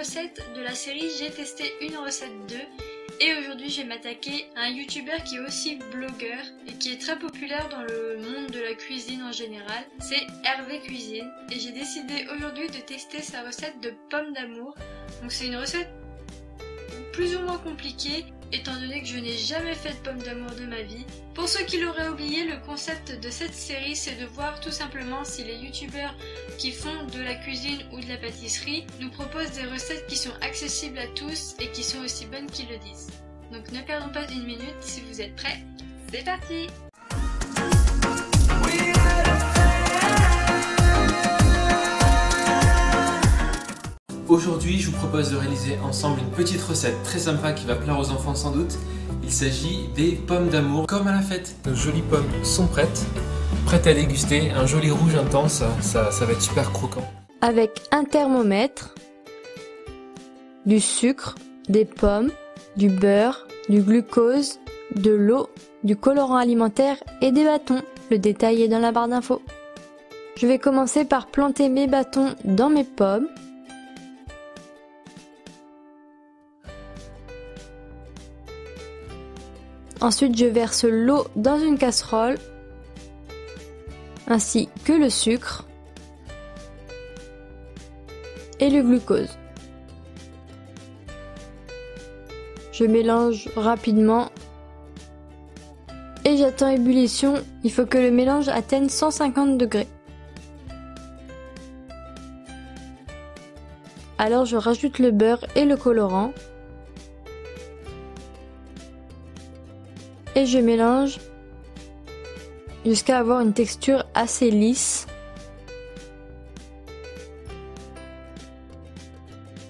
recette de la série J'ai testé une recette 2 et aujourd'hui je vais m'attaquer à un youtubeur qui est aussi blogueur et qui est très populaire dans le monde de la cuisine en général, c'est Hervé Cuisine et j'ai décidé aujourd'hui de tester sa recette de pommes d'amour. Donc c'est une recette plus ou moins compliquée étant donné que je n'ai jamais fait de pommes d'amour de ma vie. Pour ceux qui l'auraient oublié, le concept de cette série c'est de voir tout simplement si les youtubeurs qui font de la cuisine ou de la pâtisserie nous proposent des recettes qui sont accessibles à tous et qui sont aussi bonnes qu'ils le disent. Donc ne perdons pas une minute, si vous êtes prêts, c'est parti! Aujourd'hui, je vous propose de réaliser ensemble une petite recette très sympa qui va plaire aux enfants sans doute. Il s'agit des pommes d'amour comme à la fête. Nos jolies pommes sont prêtes à déguster. Un joli rouge intense, ça va être super croquant. Avec un thermomètre, du sucre, des pommes, du beurre, du glucose, de l'eau, du colorant alimentaire et des bâtons. Le détail est dans la barre d'infos. Je vais commencer par planter mes bâtons dans mes pommes. Ensuite, je verse l'eau dans une casserole, ainsi que le sucre et le glucose. Je mélange rapidement et j'attends ébullition. Il faut que le mélange atteigne 150 degrés. Alors je rajoute le beurre et le colorant. Et je mélange jusqu'à avoir une texture assez lisse.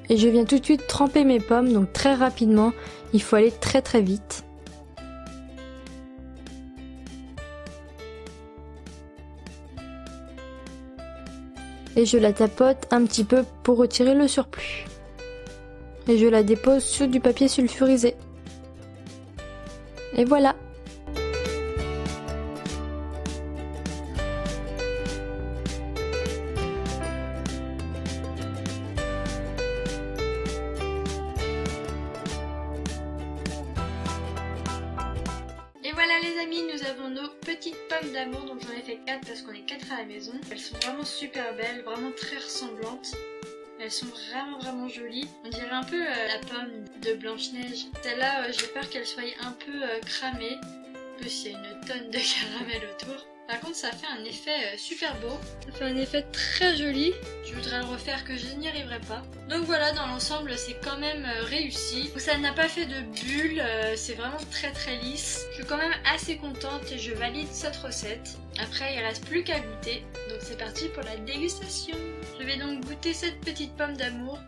Et je viens tout de suite tremper mes pommes, donc très rapidement, il faut aller très vite. Et je la tapote un petit peu pour retirer le surplus. Et je la dépose sur du papier sulfurisé. Et voilà. Et voilà les amis, nous avons nos petites pommes d'amour, donc j'en ai fait 4 parce qu'on est 4 à la maison. Elles sont vraiment super belles, vraiment très ressemblantes. Elles sont vraiment jolies. On dirait un peu la pomme de Blanche-Neige. Celle-là, j'ai peur qu'elle soit un peu cramée. En plus, il y a une tonne de caramel autour. Par contre, ça fait un effet super beau. Ça fait un effet très joli. Je voudrais le refaire que je n'y arriverai pas. Donc voilà, dans l'ensemble, c'est quand même réussi. Donc ça n'a pas fait de bulles. C'est vraiment très lisse. Je suis quand même assez contente et je valide cette recette. Après, il ne reste plus qu'à goûter. Donc c'est parti pour la dégustation. Je vais donc goûter cette petite pomme d'amour.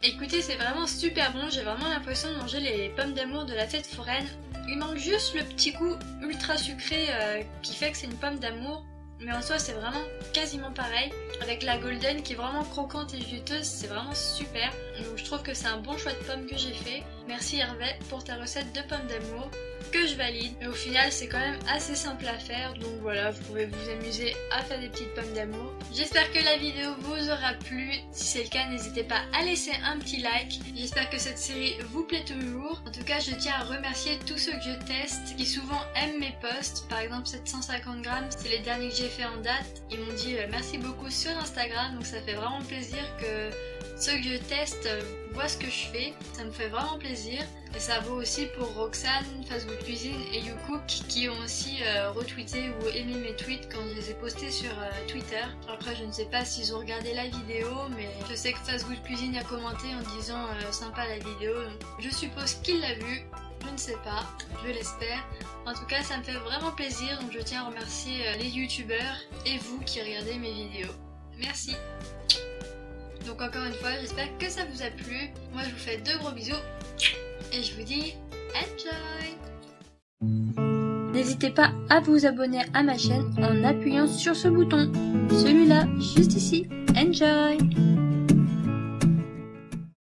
Écoutez, c'est vraiment super bon, j'ai vraiment l'impression de manger les pommes d'amour de la fête foraine. Il manque juste le petit goût ultra sucré qui fait que c'est une pomme d'amour. Mais en soi, c'est vraiment quasiment pareil. Avec la golden qui est vraiment croquante et juteuse, c'est vraiment super. Donc je trouve que c'est un bon choix de pommes que j'ai fait. Merci Hervé pour ta recette de pommes d'amour que je valide. Mais au final, c'est quand même assez simple à faire. Donc voilà, vous pouvez vous amuser à faire des petites pommes d'amour. J'espère que la vidéo vous aura plu. Si c'est le cas, n'hésitez pas à laisser un petit like. J'espère que cette série vous plaît toujours. En tout cas, je tiens à remercier tous ceux que je teste qui souvent aiment mes posts. Par exemple, 750 grammes, c'est les derniers que j'ai fait en date. Ils m'ont dit merci beaucoup sur Instagram. Donc ça fait vraiment plaisir que ceux que je teste voient ce que je fais. Ça me fait vraiment plaisir. Et ça vaut aussi pour Roxane, Fast Good Cuisine et YouCook qui ont aussi retweeté ou aimé mes tweets quand je les ai postés sur Twitter. Après, je ne sais pas s'ils ont regardé la vidéo, mais je sais que Fast Good Cuisine a commenté en disant sympa la vidéo. Donc je suppose qu'il l'a vu. Je ne sais pas, je l'espère. En tout cas, ça me fait vraiment plaisir. Donc je tiens à remercier les youtubeurs et vous qui regardez mes vidéos. Merci. Donc encore une fois, j'espère que ça vous a plu. Moi, je vous fais de gros bisous. Et je vous dis enjoy! N'hésitez pas à vous abonner à ma chaîne en appuyant sur ce bouton. Celui-là, juste ici. Enjoy!